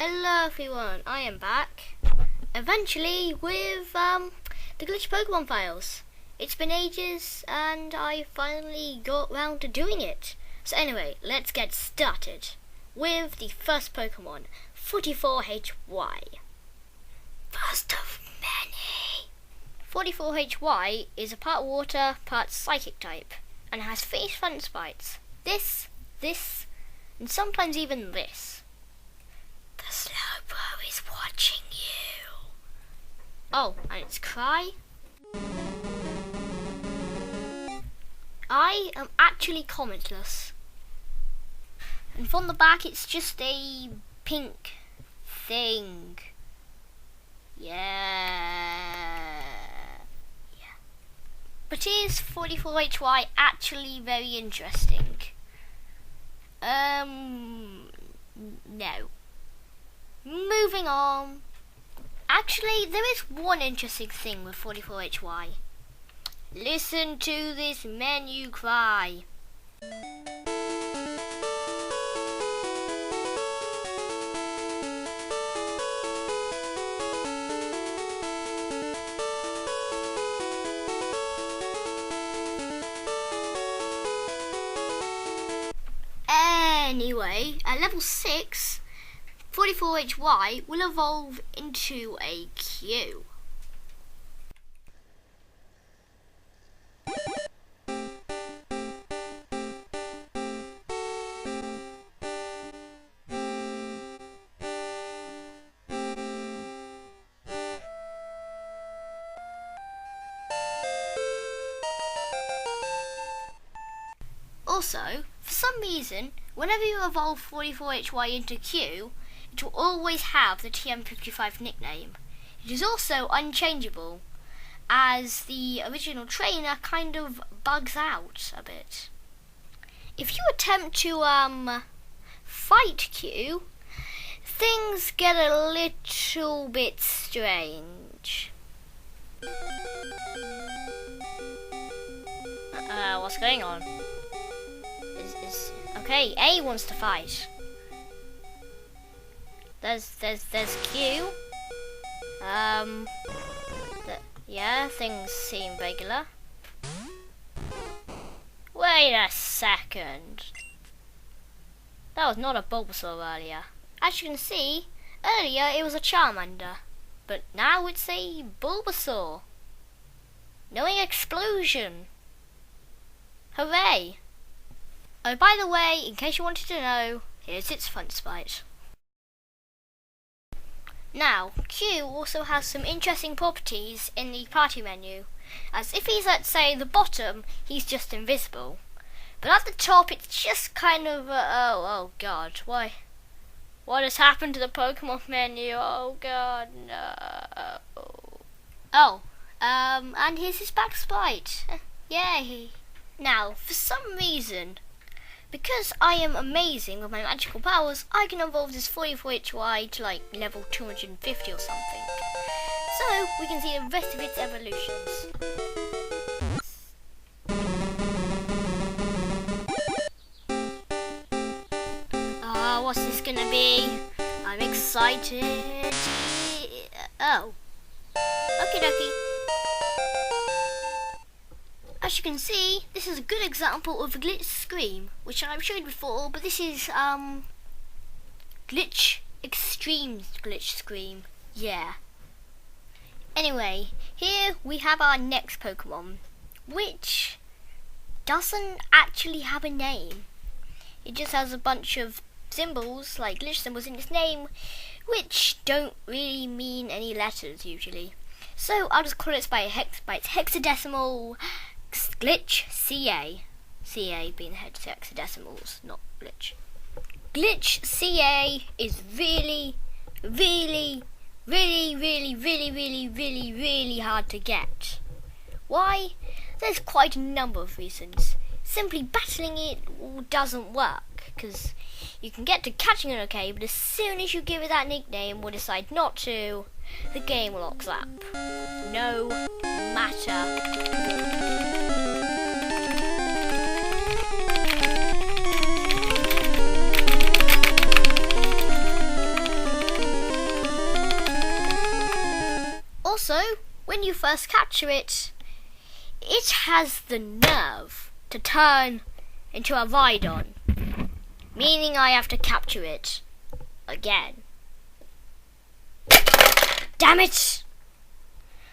Hello everyone, I am back. Eventually with the glitch Pokemon files. It's been ages and I finally got round to doing it. So anyway, let's get started with the first Pokemon, 44HY. First of many. 44HY is a part water, part psychic type and has 3 front sprites. This, and sometimes even this. The Slowbro is watching you. Oh, and it's Cry. I am actually commentless. And from the back it's just a pink thing. Yeah. But is 44HY actually very interesting? No. Moving on. Actually, there is one interesting thing with 44HY. Listen to this menu cry. Anyway, at level 6, 44HY will evolve into a Q. Also, for some reason, whenever you evolve 44HY into Q, it will always have the TM55 nickname. It is also unchangeable, as the original trainer kind of bugs out a bit. If you attempt to fight Q, things get a little bit strange. What's going on? Okay, A wants to fight. There's Q. Yeah, things seem regular. Wait a second. That was not a Bulbasaur earlier. As you can see, earlier it was a Charmander, but now it's a Bulbasaur. Knowing explosion. Hooray! Oh, by the way, in case you wanted to know, here's its front sprite. Now, Q also has some interesting properties in the party menu, as if he's at, say, the bottom, he's just invisible. But at the top, it's just kind of, oh god, why? What has happened to the Pokemon menu? Oh god, no. Oh, and here's his back sprite. Yay. Now, for some reason, because I am amazing with my magical powers, I can evolve this 44HY to like level 250 or something. So we can see the rest of its evolutions. What's this gonna be? I'm excited. Oh. Okie dokie. As you can see, this is a good example of a glitch scream, which I've showed before, but this is glitch extreme glitch scream. Yeah. Anyway, here we have our next Pokemon, which doesn't actually have a name. It just has a bunch of symbols, like glitch symbols in its name, which don't really mean any letters usually. So I'll just call it by its hexadecimal glitch CA. CA being hexadecimals, not glitch. Glitch CA is really hard to get. Why? There's quite a number of reasons. Simply battling it doesn't work, because you can get to catching it okay, but as soon as you give it that nickname or decide not to, the game locks up. No matter. Also, when you first capture it, it has the nerve to turn into a Rhydon, meaning I have to capture it again. Damn it!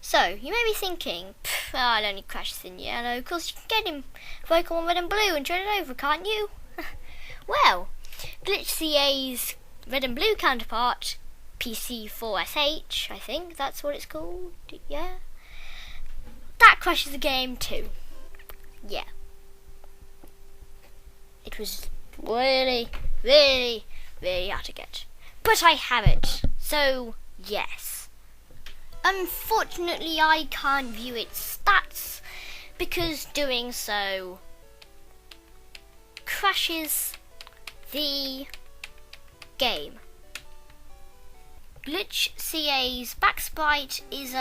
So, you may be thinking, I'll only crash this in yellow. Of course, you can get him Pokemon Red and Blue and trade it over, can't you? Well, Glitch CA's Red and Blue counterpart, PC4SH, I think that's what it's called, yeah? That crashes the game too. Yeah. It was really, really, really hard to get. But I have it, so yes. Unfortunately, I can't view its stats because doing so crashes the game. Glitch CA's backsprite is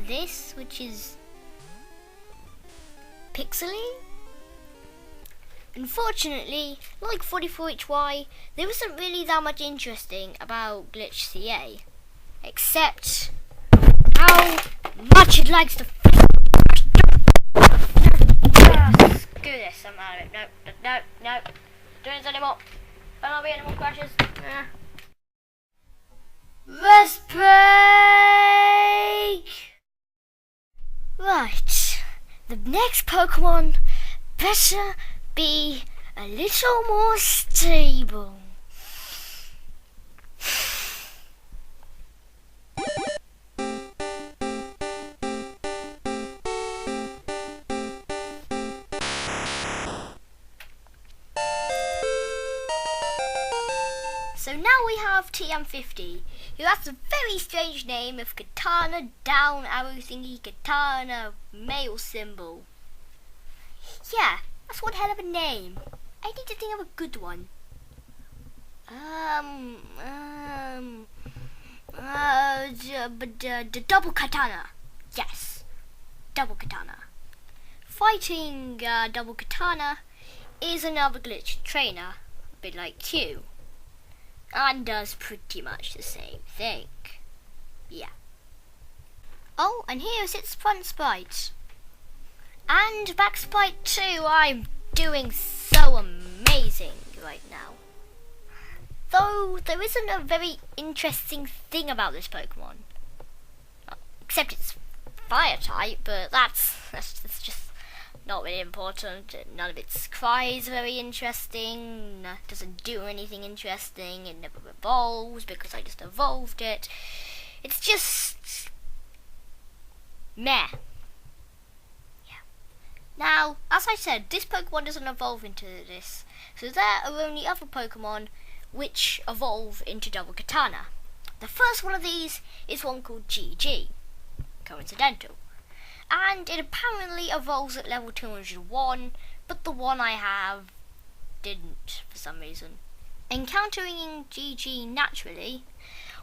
this, which is pixely. Unfortunately, like 44HY, there wasn't really that much interesting about Glitch CA, except how much it likes to screw this, I'm out of it. No. Doing this anymore. I don't want to be any more crashes. Rest break! Right. The next Pokemon better be a little more stable. So now we have TM50, who has a very strange name of Katana down arrow thingy Katana male symbol. Yeah, that's one hell of a name. I need to think of a good one. Double Katana. Yes, Double Katana. Fighting Double Katana is another glitch trainer, a bit like Q, and does pretty much the same thing. Yeah. Oh, and here's its front sprite. And back sprite too. I'm doing so amazing right now. Though there isn't a very interesting thing about this Pokemon. Except it's fire type, but that's just not really important. None of its cry is very interesting. Doesn't do anything interesting. It never evolves because I just evolved it. It's just meh. Yeah. Now, as I said, this Pokemon doesn't evolve into this, so there are only other Pokemon which evolve into Double Katana. The first one of these is one called GG. Coincidental. And it apparently evolves at level 201, but the one I have didn't for some reason. Encountering GG naturally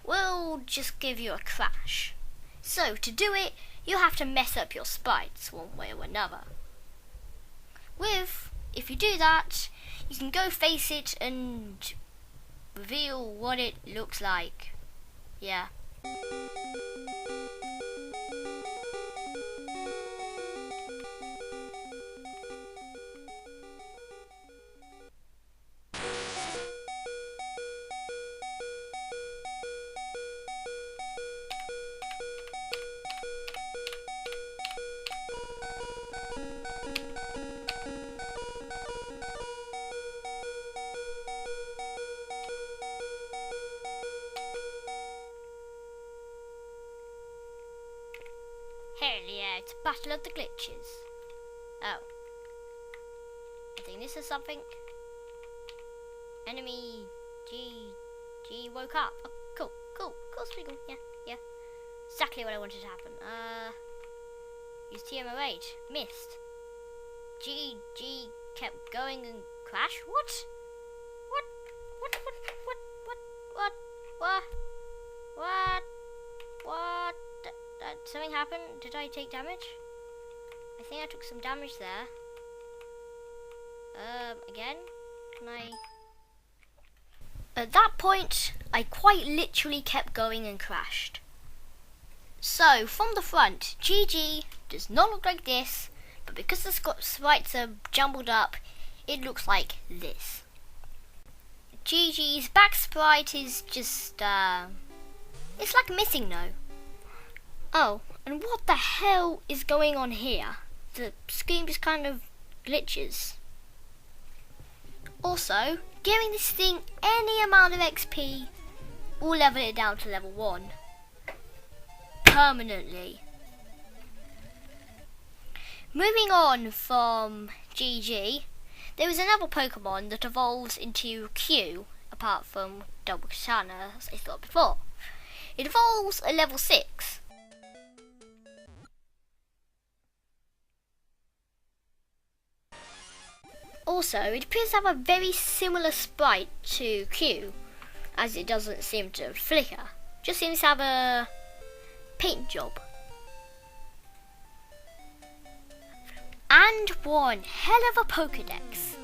will just give you a crash. So to do it, you have to mess up your sprites one way or another. If you do that, you can go face it and reveal what it looks like. Yeah. Hell yeah, it's Battle of the Glitches. Oh. I think this is something. Enemy G woke up. Oh, cool. Squiggle. Yeah. Exactly what I wanted to happen. Use TM08. Missed. G kept going and crashed. What? Something happened? Did I take damage? I think I took some damage there. Again? Can I... At that point, I quite literally kept going and crashed. So, from the front, Gigi does not look like this, but because the sprites are jumbled up, it looks like this. Gigi's back sprite is just, it's like missing though. Oh, and what the hell is going on here? The screen just kind of glitches. Also, giving this thing any amount of XP will level it down to level 1. Permanently. Moving on from GG, there is another Pokemon that evolves into Q, apart from Double Katana, as I thought before. It evolves at level 6. Also, it appears to have a very similar sprite to Q, as it doesn't seem to flicker. Just seems to have a paint job. And one hell of a Pokédex.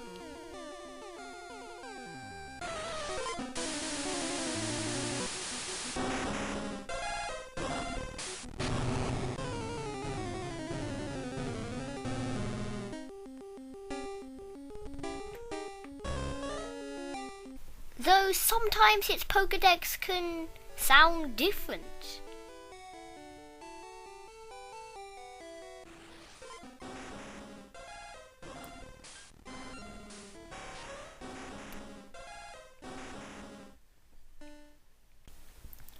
Though sometimes its Pokédex can sound different.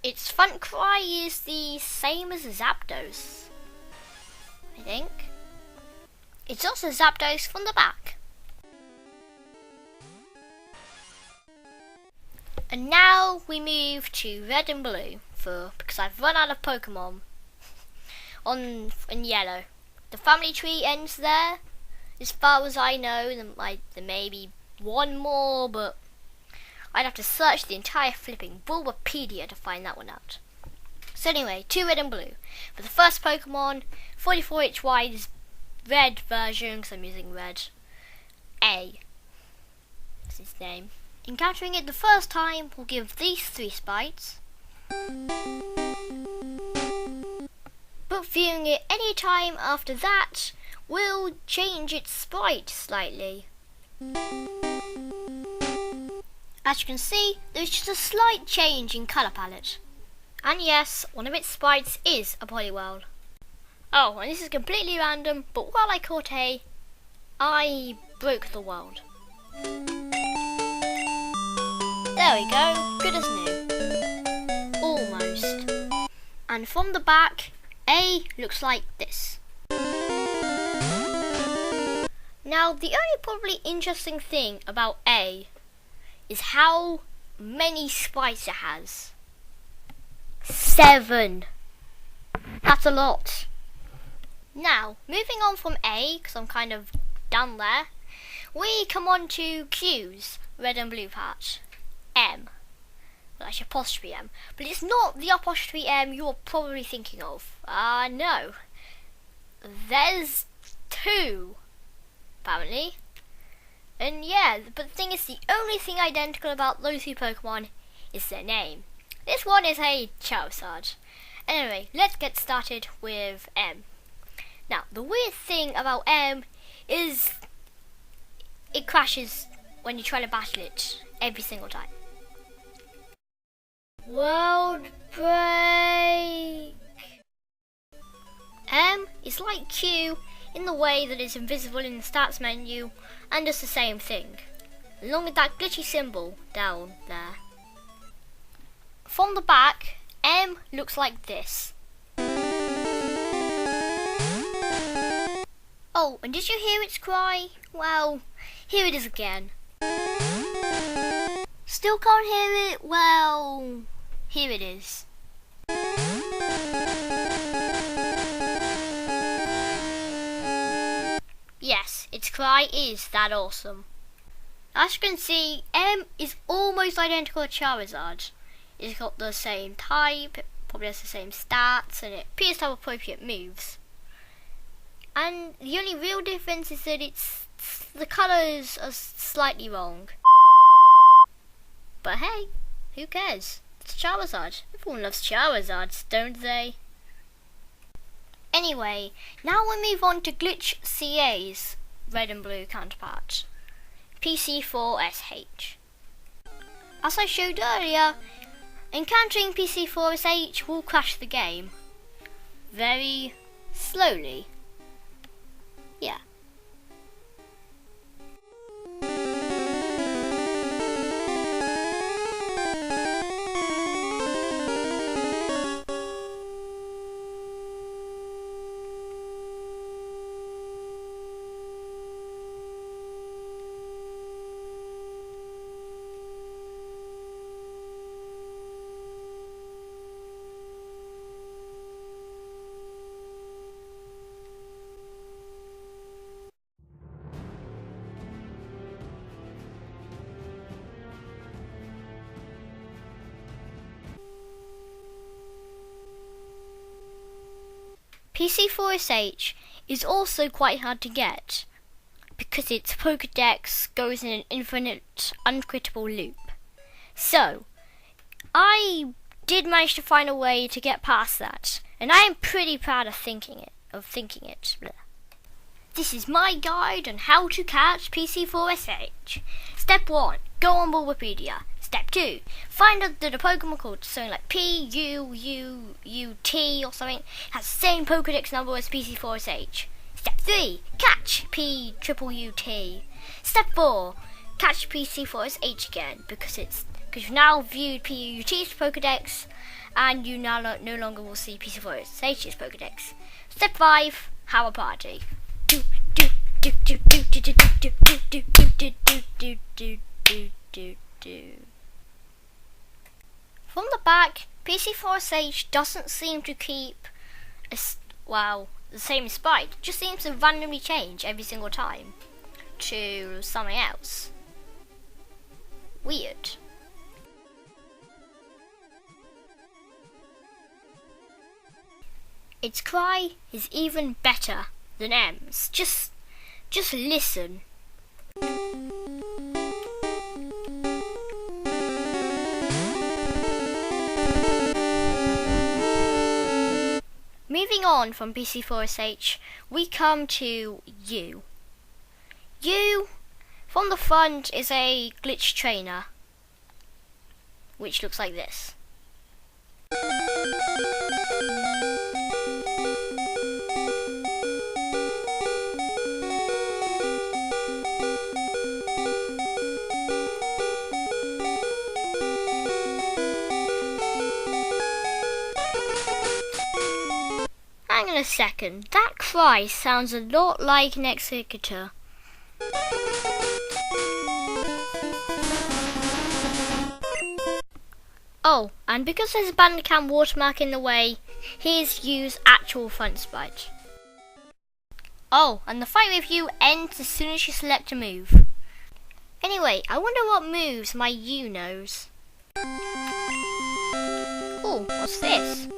Its front cry is the same as Zapdos, I think. It's also Zapdos from the back. And now we move to red and blue, because I've run out of Pokemon in yellow. The family tree ends there. As far as I know, there may be one more, but I'd have to search the entire flipping Bulbapedia to find that one out. So anyway, to red and blue. For the first Pokemon, 44 inch wide is red version, because I'm using red. A. That's its name. Encountering it the first time will give these 3 sprites. But viewing it any time after that will change its sprite slightly. As you can see, there's just a slight change in colour palette. And yes, one of its sprites is a Poliwhirl. Oh, and this is completely random, but while I caught A, I broke the world. There we go, good as new. Almost. And from the back, A looks like this. Now, the only probably interesting thing about A is how many sprites it has. 7. That's a lot. Now, moving on from A, because I'm kind of done there, we come on to Q's red and blue part. M. Well, that's apostrophe M. But it's not the apostrophe M you're probably thinking of. No. There's 2, apparently. And yeah, but the thing is, the only thing identical about those 2 Pokemon is their name. This one is a Charizard. Anyway, let's get started with M. Now, the weird thing about M is it crashes when you try to battle it every single time. World break! M is like Q in the way that it's invisible in the stats menu and does the same thing, along with that glitchy symbol down there. From the back, M looks like this. Oh, and did you hear its cry? Well, here it is again. Still can't hear it? Well, here it is. Yes, its cry is that awesome. As you can see, M is almost identical to Charizard. It's got the same type, it probably has the same stats, and it appears to have appropriate moves. And the only real difference is that the colours are slightly wrong. But hey, who cares? It's Charizard. Everyone loves Charizards, don't they? Anyway, now we move on to Glitch CA's red and blue counterpart, PC4SH. As I showed earlier, encountering PC4SH will crash the game very slowly. Yeah. PC4SH is also quite hard to get because its Pokédex goes in an infinite, unquittable loop. So, I did manage to find a way to get past that, and I am pretty proud of thinking it. Blech. This is my guide on how to catch PC4SH. Step 1. Go on Wikipedia. Step 2. Find out that a Pokemon called something like P-U-U-U-T or something has the same Pokédex number as PC4SH. Step 3. Catch P-triple-U-T. Step 4. Catch PC4SH again because you've now viewed PUUT's Pokédex and you now no longer will see PC4SH's Pokédex. Step 5. Have a party. From the back, PC4SH doesn't seem to keep the same sprite. It just seems to randomly change every single time to something else. Weird. Its cry is even better than M's. Just listen. Moving on from PC4SH, we come to U. U, from the front, is a glitch trainer, which looks like this. Hang on a second, that cry sounds a lot like an executor. Oh, and because there's a Bandicam watermark in the way, here's U's actual front sprite. Oh, and the fight with U ends as soon as you select a move. Anyway, I wonder what moves my U knows. Oh, what's this?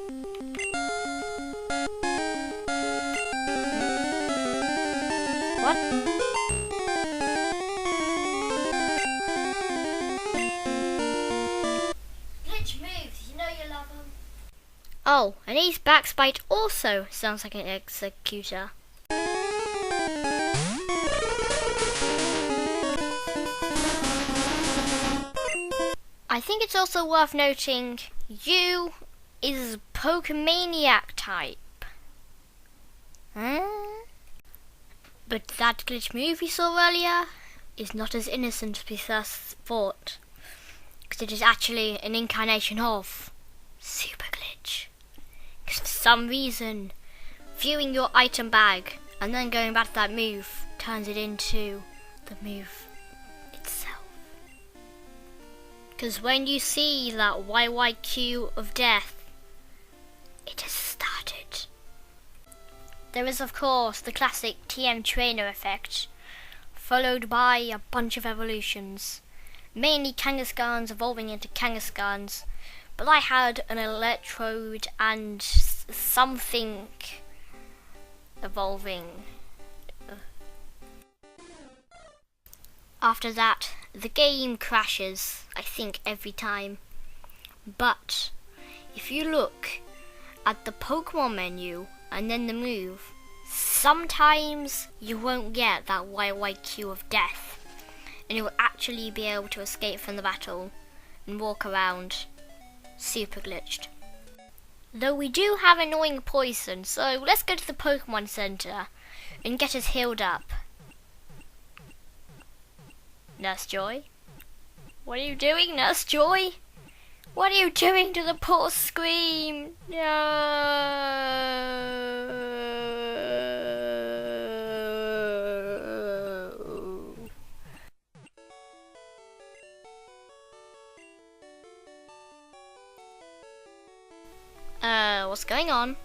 What? Glitch moves, you know you love them. Oh, and his backspite also sounds like an executor. I think it's also worth noting U is Pokemaniac type. Huh? But that glitch move we saw earlier is not as innocent as we first thought, because it is actually an incarnation of Super Glitch. Because for some reason, viewing your item bag and then going back to that move turns it into the move itself. Because when you see that YYQ of death, it has started. There is of course the classic TM trainer effect, followed by a bunch of evolutions, mainly Kangaskhan's evolving into Kangaskhan's, but I had an Electrode and something evolving. After that, the game crashes, I think, every time. But if you look at the Pokemon menu and then the move. Sometimes you won't get that white cue of death, and you will actually be able to escape from the battle and walk around super glitched. Though we do have annoying poison, so let's go to the Pokemon Center and get us healed up. Nurse Joy? What are you doing, Nurse Joy? What are you doing to the poor Scream? No. What's going on?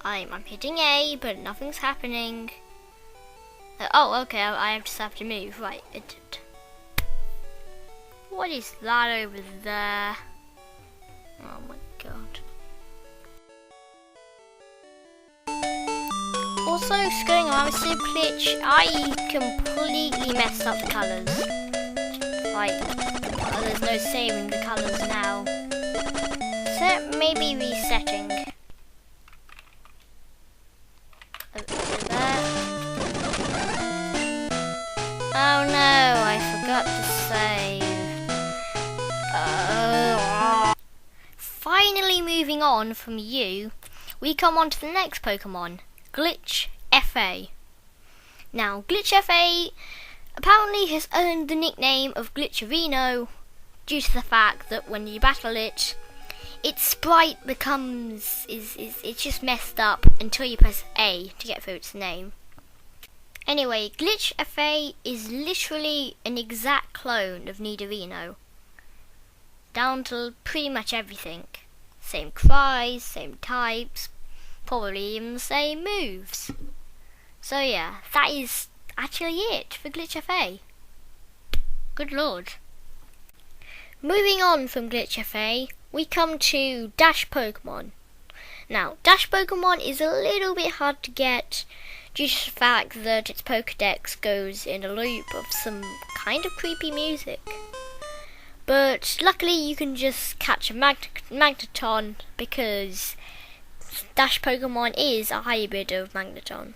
I'm hitting A, but nothing's happening. Oh, okay, I just have to move. Right, what is that over there? Oh my god. Also, what's going on with Super Glitch? I completely messed up the colours. Like, there's no saving the colours now. So maybe resetting. Over there. Oh no, I forgot to save. Finally moving on from you, we come on to the next Pokemon, Glitch FA. Now, Glitch FA apparently has earned the nickname of Glitcherino due to the fact that when you battle it, its sprite becomes it's just messed up until you press A to get through its name. Anyway, Glitch FA is literally an exact clone of Nidorino, down to pretty much everything. Same cries, same types, probably even the same moves. So yeah, that is actually it for Glitch FA. Good lord. Moving on from Glitch FA, we come to Dash Pokemon. Now, Dash Pokemon is a little bit hard to get due to the fact that its Pokedex goes in a loop of some kind of creepy music. But luckily you can just catch a Magneton because Dash Pokemon is a hybrid of Magneton.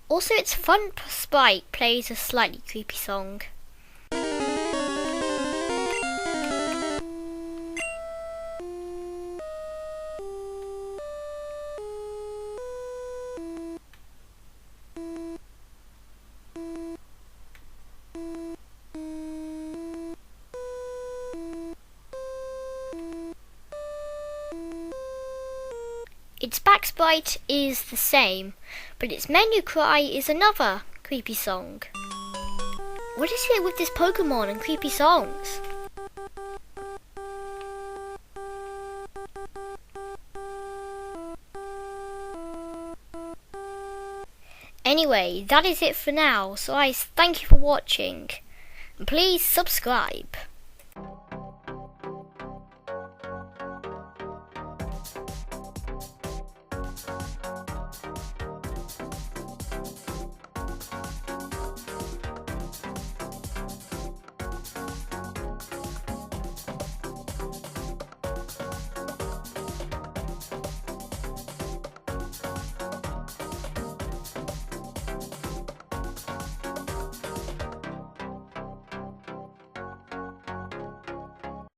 Also, its front sprite plays a slightly creepy song. Its back sprite is the same, but its menu cry is another creepy song. What is it with this Pokemon and creepy songs? Anyway, that is it for now, so I thank you for watching, and please subscribe.